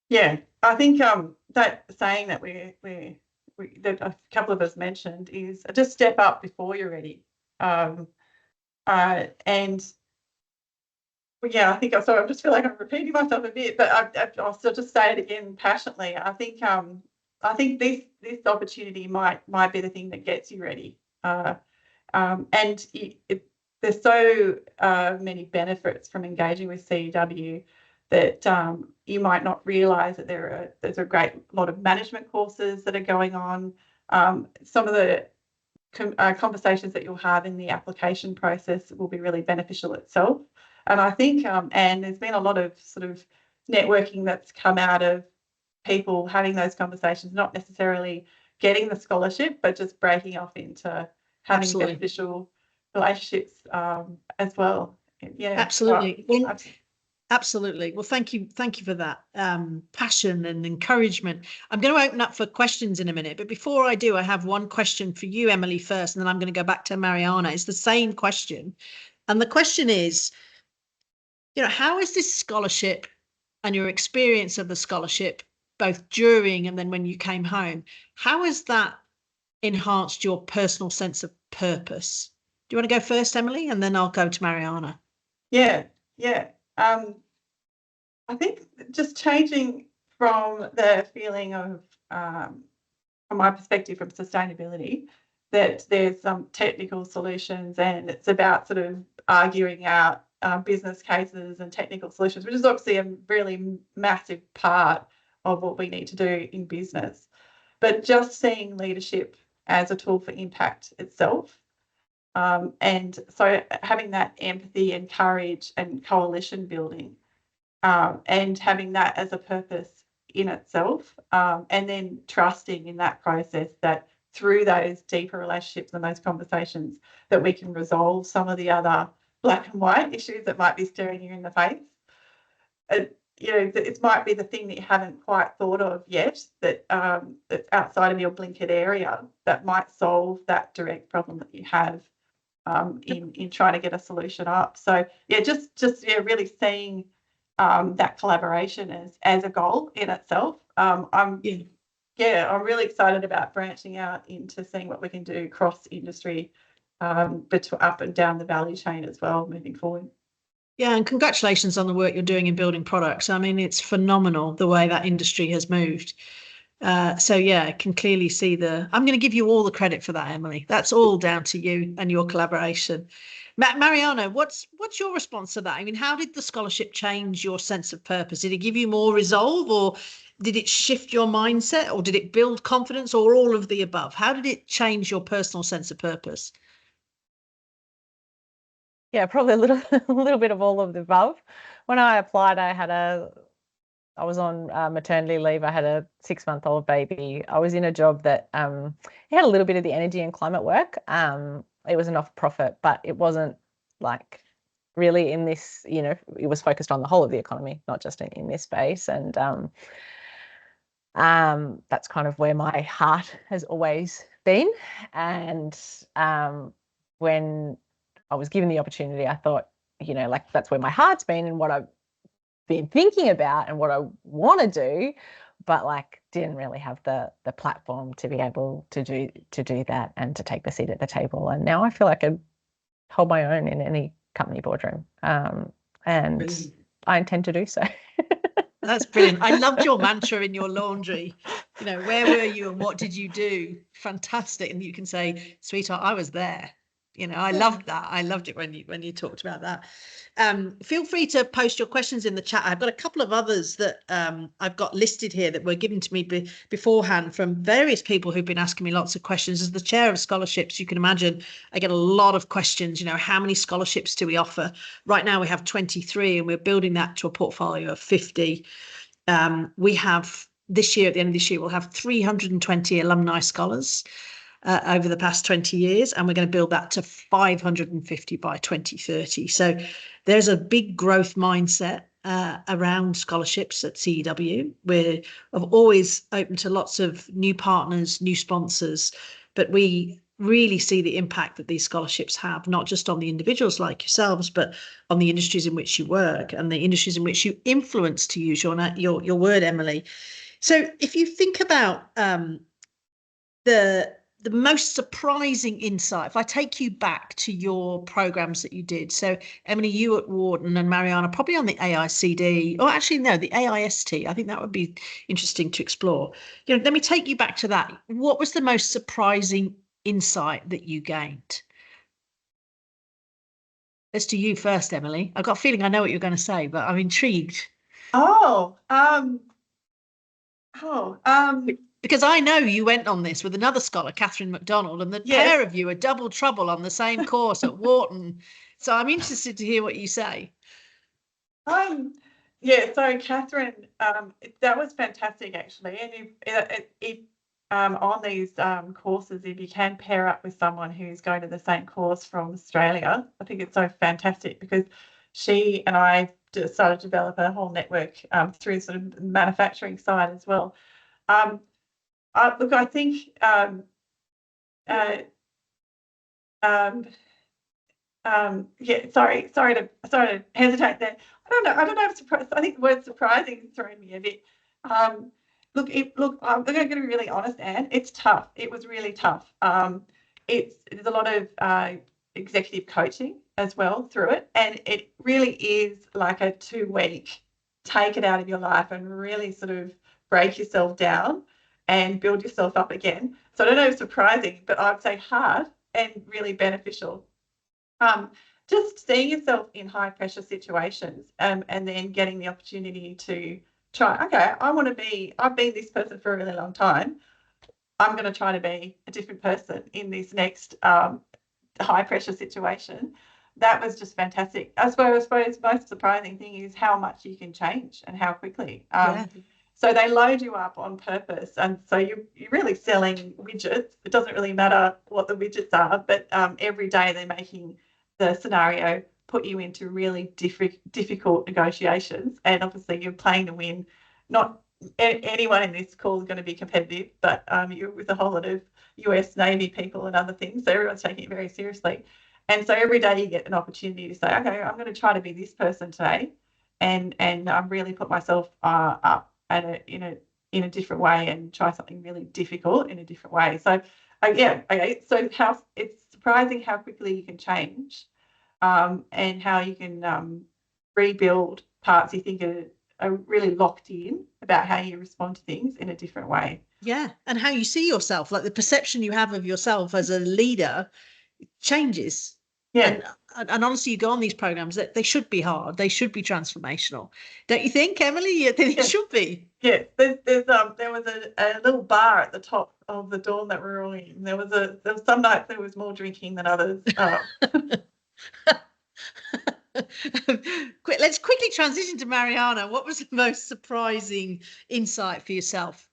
Speaker 4: Yeah, I think that saying that that a couple of us mentioned is just step up before you're ready. And yeah, I think I just feel like I'm repeating myself a bit, but I'll still just say it again passionately. I think this opportunity might be the thing that gets you ready. And there's so many benefits from engaging with CEW that you might not realise that there's a great lot of management courses that are going on. Some of the conversations that you'll have in the application process will be really beneficial itself. And I think, and there's been a lot of sort of networking that's come out of people having those conversations, not necessarily getting the scholarship, but just breaking off into having
Speaker 1: Absolutely.
Speaker 4: beneficial relationships as well. Yeah,
Speaker 1: absolutely.
Speaker 4: Well,
Speaker 1: absolutely. Well, thank you for that passion and encouragement. I'm going to open up for questions in a minute, but before I do, I have one question for you, Emily, first, and then I'm going to go back to Mariana. It's the same question, and the question is, how is this scholarship and your experience of the scholarship, both during and then when you came home, how has that enhanced your personal sense of purpose? Do you want to go first, Emily, and then I'll go to Mariana?
Speaker 4: Yeah. I think just changing from the feeling of, from my perspective, from sustainability, that there's some technical solutions and it's about sort of arguing out business cases and technical solutions, which is obviously a really massive part of what we need to do in business. But just seeing leadership as a tool for impact itself. And so having that empathy and courage and coalition building, and having that as a purpose in itself, and then trusting in that process that through those deeper relationships and those conversations that we can resolve some of the other black and white issues that might be staring you in the face. It might be the thing that you haven't quite thought of yet that's outside of your blinkered area that might solve that direct problem that you have in trying to get a solution up. So just really seeing that collaboration as a goal in itself. I'm really excited about branching out into seeing what we can do cross industry, up and down the value chain as well moving forward.
Speaker 1: Yeah, and congratulations on the work you're doing in building products. I mean, it's phenomenal the way that industry has moved. So yeah, I can clearly see I'm going to give you all the credit for that, Emily. That's all down to you and your collaboration. Mariana, what's your response to that? I mean, how did the scholarship change your sense of purpose? Did it give you more resolve, or did it shift your mindset, or did it build confidence, or all of the above? How did it change your personal sense of purpose?
Speaker 3: Yeah, probably a little bit of all of the above. When I applied, I was on maternity leave. I had a 6-month-old baby. I was in a job that it had a little bit of the energy and climate work. It was a not-for-profit, but it wasn't like really in this, it was focused on the whole of the economy, not just in this space. And that's kind of where my heart has always been. And when I was given the opportunity, I thought, that's where my heart's been and what I've been thinking about and what I want to do, but didn't really have the platform to be able to do that and to take the seat at the table. And now I feel like I hold my own in any company boardroom, and brilliant. I intend to do so.
Speaker 1: That's brilliant. I loved your mantra in your laundry. Where were you and what did you do? Fantastic. And you can say, sweetheart, I was there. I loved that. I loved it when you talked about that. Feel free to post your questions in the chat. I've got a couple of others that I've got listed here that were given to me beforehand from various people who've been asking me lots of questions. As the chair of scholarships, you can imagine I get a lot of questions. How many scholarships do we offer? Right now we have 23 and we're building that to a portfolio of 50. We have this year, at the end of this year, we'll have 320 alumni scholars over the past 20 years, and we're going to build that to 550 by 2030. So there's a big growth mindset around scholarships at CEW. We're always open to lots of new partners, new sponsors, but we really see the impact that these scholarships have, not just on the individuals like yourselves, but on the industries in which you work and the industries in which you influence, to use your word, Emily. So if you think about the most surprising insight, if I take you back to your programs that you did. So Emily, you at Wharton, and Mariana probably on the AICD, or actually no, the AIST. I think that would be interesting to explore. Let me take you back to that. What was the most surprising insight that you gained? Let's do you first, Emily. I've got a feeling I know what you're going to say, but I'm intrigued. Because I know you went on this with another scholar, Catherine MacDonald, and the pair of you are double trouble on the same course at Wharton. So I'm interested to hear what you say.
Speaker 4: Yeah, so Catherine, that was fantastic actually. And if on these courses, if you can pair up with someone who's going to the same course from Australia, I think it's so fantastic, because she and I decided to develop a whole network through sort of manufacturing side as well. Look, I think yeah, sorry to hesitate there. I don't know if surprised. I think the word surprising is throwing me a bit. Look, I'm going to be really honest, Anne. It's tough. It was really tough. There's a lot of executive coaching as well through it, and it really is like a 2-week take it out of your life and really sort of break yourself down and build yourself up again. So I don't know if it's surprising, but I'd say hard and really beneficial. Just seeing yourself in high pressure situations and then getting the opportunity to try, okay, I've been this person for a really long time. I'm going to try to be a different person in this next high pressure situation. That was just fantastic. I suppose the most surprising thing is how much you can change and how quickly. So they load you up on purpose, and so you're really selling widgets. It doesn't really matter what the widgets are, but every day they're making the scenario put you into really difficult negotiations, and obviously you're playing to win. Not anyone in this call is going to be competitive, but you're with a whole lot of US Navy people and other things, so everyone's taking it very seriously. And so every day you get an opportunity to say, okay, I'm going to try to be this person today, and really put myself up in a different way and try something really difficult in a different way. So so how it's surprising how quickly you can change, and how you can rebuild parts you think are really locked in about how you respond to things in a different way.
Speaker 1: Yeah, and how you see yourself, like the perception you have of yourself as a leader changes.
Speaker 4: Yeah.
Speaker 1: And honestly, you go on these programs that they should be hard, they should be transformational, don't you think, Emily? You think it should be?
Speaker 4: Yeah, there was a little bar at the top of the dorm that we were all in. There was some nights there was more drinking than others.
Speaker 1: Let's quickly transition to Mariana. What was the most surprising insight for yourself?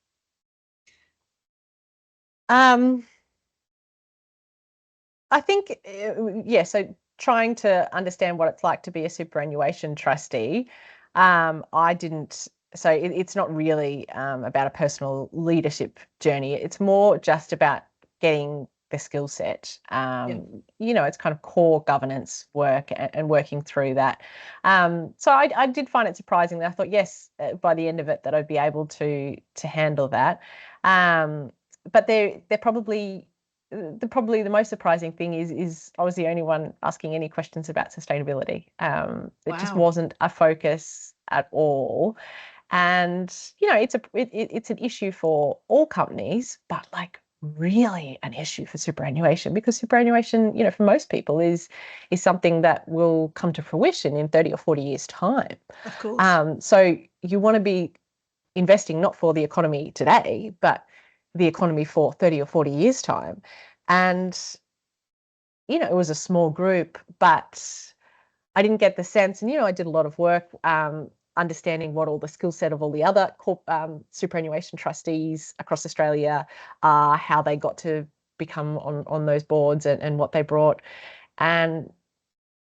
Speaker 3: I think, so trying to understand what it's like to be a superannuation trustee. It's not really about a personal leadership journey. It's more just about getting the skill set. It's kind of core governance work and working through that. So I did find it surprising that I thought, yes, by the end of it, that I'd be able to handle that. But they're probably the most surprising thing is I was the only one asking any questions about sustainability. It just wasn't a focus at all. And it's an issue for all companies, but like really an issue for superannuation, because superannuation, for most people is something that will come to fruition in 30 or 40 years' time.
Speaker 1: Of course.
Speaker 3: So you want to be investing not for the economy today, but the economy for 30 or 40 years' time. And, it was a small group, but I didn't get the sense. And, I did a lot of work understanding what all the skill set of all the other superannuation trustees across Australia are, how they got to become on those boards and what they brought. And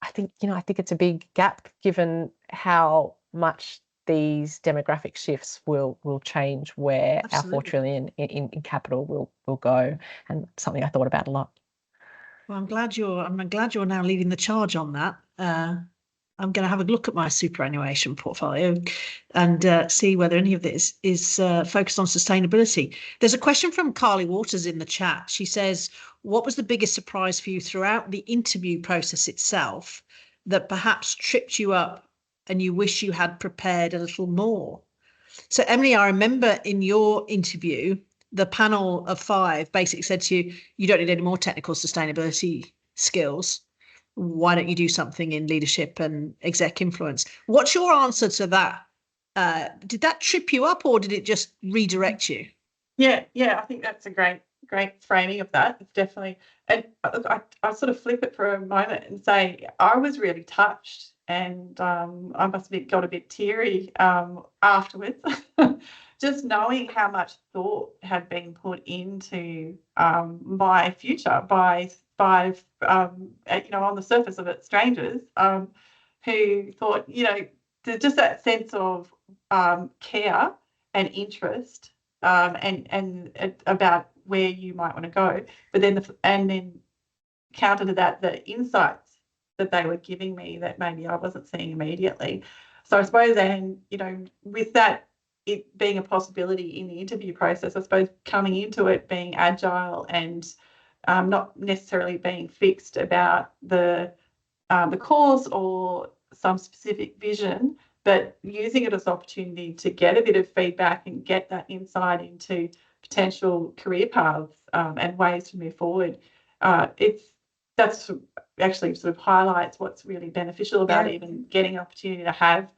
Speaker 3: I think it's a big gap given how much these demographic shifts will change where
Speaker 1: Absolutely.
Speaker 3: our $4 trillion in capital will go, and something I thought about a lot.
Speaker 1: Well, I'm glad you're now leading the charge on that. I'm going to have a look at my superannuation portfolio and see whether any of this is focused on sustainability. There's a question from Carly Waters in the chat. She says, what was the biggest surprise for you throughout the interview process itself that perhaps tripped you up and you wish you had prepared a little more? So, Emily, I remember in your interview, the panel of 5 basically said to you, you don't need any more technical sustainability skills. Why don't you do something in leadership and exec influence? What's your answer to that? Did that trip you up, or did it just redirect you?
Speaker 4: Yeah, I think that's a great framing of that. It's definitely, and I sort of flip it for a moment and say I was really touched, and I must have got a bit teary afterwards, just knowing how much thought had been put into my future by on the surface of it, strangers who thought, just that sense of care and interest and about where you might want to go, but then counter to that the insights that they were giving me that maybe I wasn't seeing immediately. So I suppose then, with that, it being a possibility in the interview process, I suppose coming into it being agile and not necessarily being fixed about the course or some specific vision, but using it as an opportunity to get a bit of feedback and get that insight into potential career paths and ways to move forward. That's actually sort of highlights what's really beneficial about even getting an opportunity to have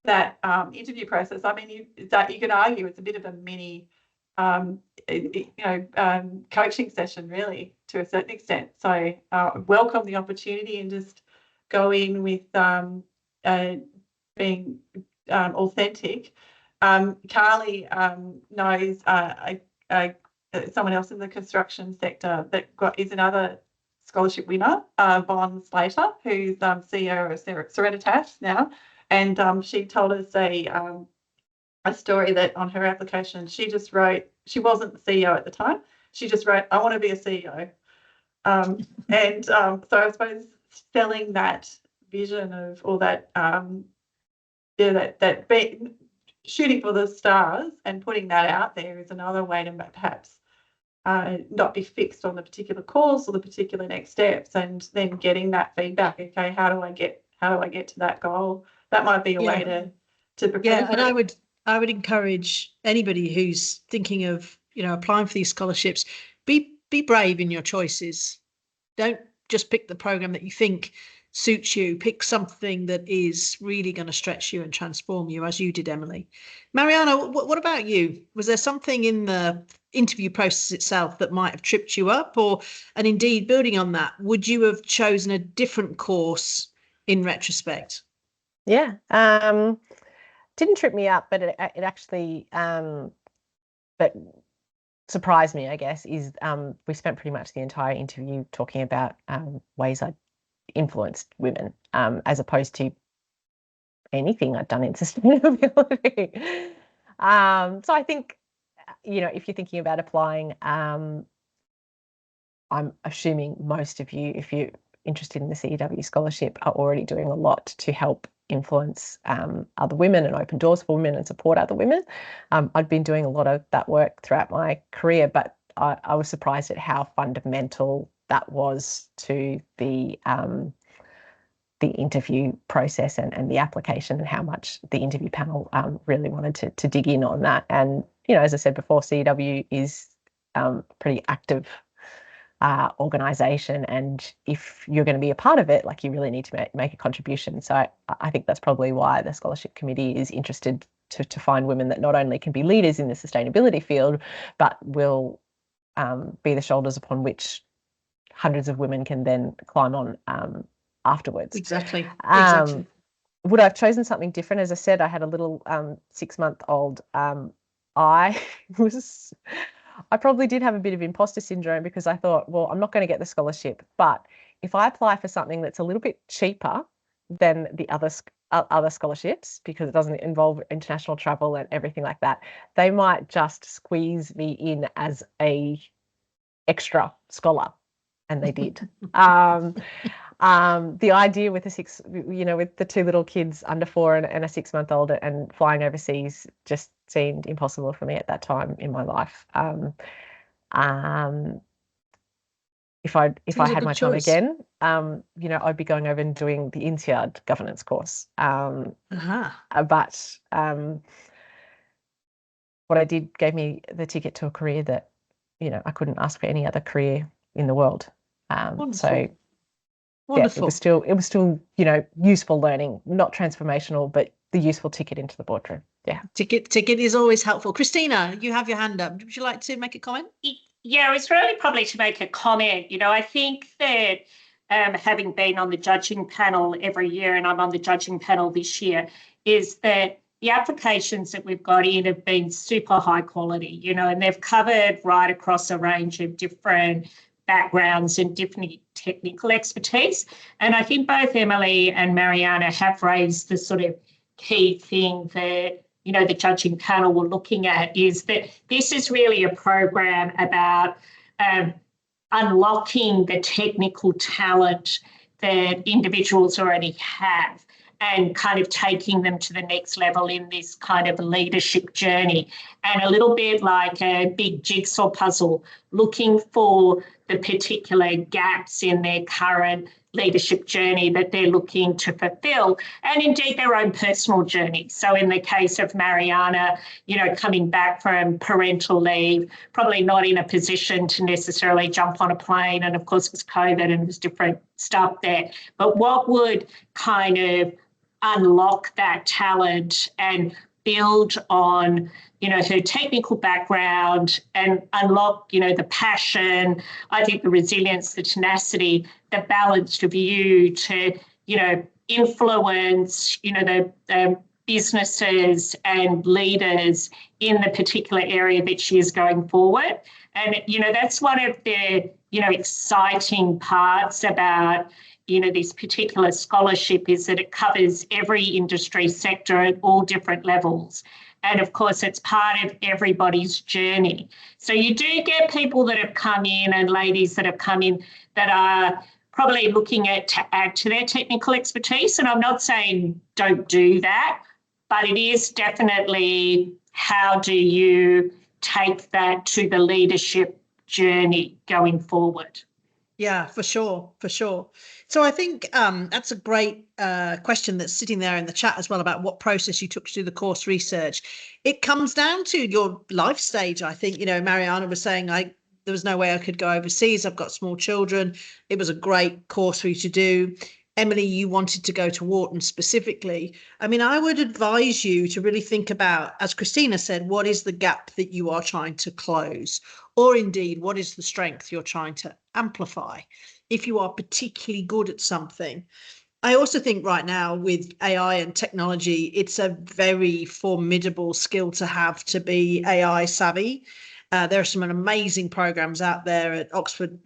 Speaker 4: that interview process. I mean, you could argue it's a bit of a mini, coaching session, really, to a certain extent. So welcome the opportunity and just go in with being authentic. Carly knows someone else in the construction sector that is another scholarship winner, Von Slater, who's CEO of Serenitas now, and she told us a story that on her application she just wrote, she wasn't the CEO at the time, she just wrote, I want to be a CEO. So I suppose selling that vision of all that, shooting for the stars and putting that out there is another way to perhaps not be fixed on the particular course or the particular next steps, and then getting that feedback. Okay, how do I get to that goal? That might be a way to prepare.
Speaker 1: Yeah, and I would encourage anybody who's thinking of applying for these scholarships, be brave in your choices. Don't just pick the program that you think suits you. Pick something that is really going to stretch you and transform you, as you did, Emily. Mariana, what about you? Was there something in the interview process itself that might have tripped you up, and indeed, building on that, would you have chosen a different course in retrospect?
Speaker 3: Yeah, didn't trip me up, but it actually but surprised me, I guess, is we spent pretty much the entire interview talking about ways I'd influenced women, as opposed to anything I'd done in sustainability. So I think, if you're thinking about applying, I'm assuming most of you, if you're interested in the CEW scholarship, are already doing a lot to help influence other women and open doors for women and support other women. I'd been doing a lot of that work throughout my career, but I was surprised at how fundamental that was to the interview process and the application, and how much the interview panel really wanted to dig in on that. And, as I said before, CEW is a pretty active organisation, and if you're going to be a part of it, you really need to make a contribution. So I think that's probably why the scholarship committee is interested to find women that not only can be leaders in the sustainability field, but will be the shoulders upon which hundreds of women can then climb on afterwards.
Speaker 1: Exactly.
Speaker 3: Would I have chosen something different? As I said, I had a little 6-month-old. I probably did have a bit of imposter syndrome, because I thought, well, I'm not going to get the scholarship, but if I apply for something that's a little bit cheaper than the other scholarships, because it doesn't involve international travel and everything like that, they might just squeeze me in as a extra scholar. And they did. The idea with with the two little kids under 4 and a 6-month-old and flying overseas just seemed impossible for me at that time in my life. If I had my time again, I'd be going over and doing the INSEAD governance course. But what I did gave me the ticket to a career that, I couldn't ask for any other career in the world. So
Speaker 1: Wonderful.
Speaker 3: Yeah, it was still useful learning, not transformational, but the useful ticket into the boardroom. Yeah.
Speaker 1: Ticket is always helpful. Christina, you have your hand up. Would you like to make a comment?
Speaker 2: Yeah, it's really probably to make a comment. I think that having been on the judging panel every year, and I'm on the judging panel this year, is that the applications that we've got in have been super high quality, and they've covered right across a range of different backgrounds and different technical expertise. And I think both Emily and Mariana have raised the sort of key thing that the judging panel were looking at, is that this is really a program about unlocking the technical talent that individuals already have and kind of taking them to the next level in this kind of leadership journey. And a little bit like a big jigsaw puzzle, looking for the particular gaps in their current leadership journey that they're looking to fulfill, and indeed their own personal journey. So in the case of Mariana, coming back from parental leave, probably not in a position to necessarily jump on a plane, and of course it was COVID and it was different stuff there. But what would kind of unlock that talent and build on her technical background and unlock the passion, I think the resilience, the tenacity, the balanced view to influence the businesses and leaders in the particular area that she is going forward. And that's one of the exciting parts about this particular scholarship, is that it covers every industry sector at all different levels. And of course, it's part of everybody's journey. So you do get people that have come in, and ladies that have come in, that are probably looking to add to their technical expertise. And I'm not saying don't do that, but it is definitely, how do you take that to the leadership journey going forward?
Speaker 1: Yeah, for sure. So I think that's a great question that's sitting there in the chat as well, about what process you took to do the course research. It comes down to your life stage. I think, Mariana was saying, there was no way I could go overseas. I've got small children. It was a great course for you to do. Emily, you wanted to go to Wharton specifically. I mean, I would advise you to really think about, as Christina said, what is the gap that you are trying to close? Or indeed, what is the strength you're trying to amplify if you are particularly good at something? I also think right now with AI and technology, it's a very formidable skill to have, to be AI savvy. There are some amazing programs out there at Oxford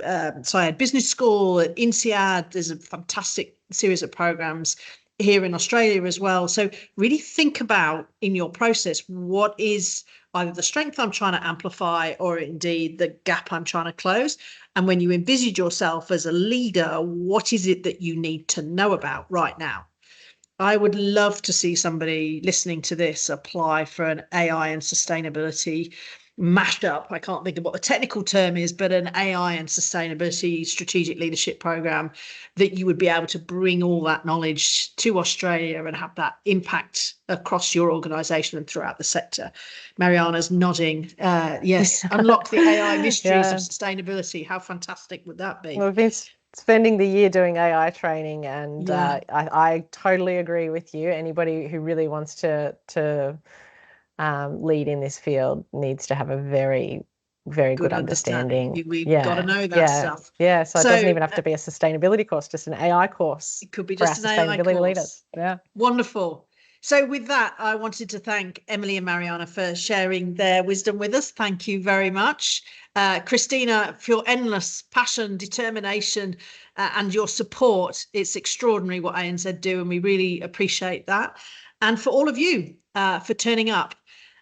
Speaker 1: Syed Business School, at INSEAD. There's a fantastic series of programs here in Australia as well. So really think about, in your process, what is either the strength I'm trying to amplify, or indeed the gap I'm trying to close. And when you envisage yourself as a leader, what is it that you need to know about right now? I would love to see somebody listening to this apply for an AI and sustainability mashup. I can't think of what the technical term is, but an AI and sustainability strategic leadership program that you would be able to bring all that knowledge to Australia and have that impact across your organisation and throughout the sector. Mariana's nodding. Yes, unlock the AI mysteries of sustainability. How fantastic would that be?
Speaker 3: Well, we've been spending the year doing AI training, and I totally agree with you. Anybody who really wants to lead in this field needs to have a very, very good understanding.
Speaker 1: We've got to know that stuff.
Speaker 3: Yeah, so it doesn't even have to be a sustainability course, just an AI course.
Speaker 1: It could be just an AI course.
Speaker 3: Leaders. Yeah.
Speaker 1: Wonderful. So with that, I wanted to thank Emily and Mariana for sharing their wisdom with us. Thank you very much. Christina, for your endless passion, determination, and your support. It's extraordinary what ANZ do, and we really appreciate that. And for all of you for turning up.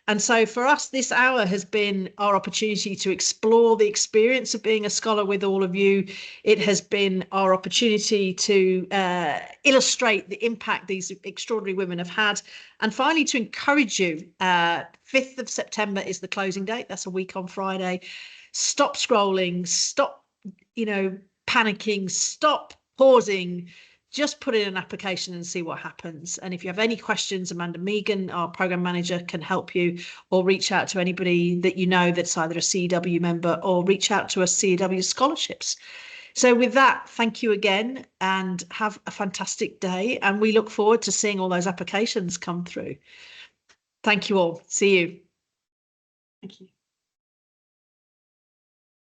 Speaker 1: And so for us, this hour has been our opportunity to explore the experience of being a scholar with all of you. It has been our opportunity to illustrate the impact these extraordinary women have had. And finally, to encourage you, 5th of September is the closing date. That's a week on Friday. Stop scrolling, stop, panicking, stop pausing. Just put in an application and see what happens. And if you have any questions, Amanda Megan, our program manager, can help you, or reach out to anybody that you know that's either a CEW member, or reach out to us, CEW Scholarships. So with that, thank you again, and have a fantastic day. And we look forward to seeing all those applications come through. Thank you all. See you.
Speaker 4: Thank you.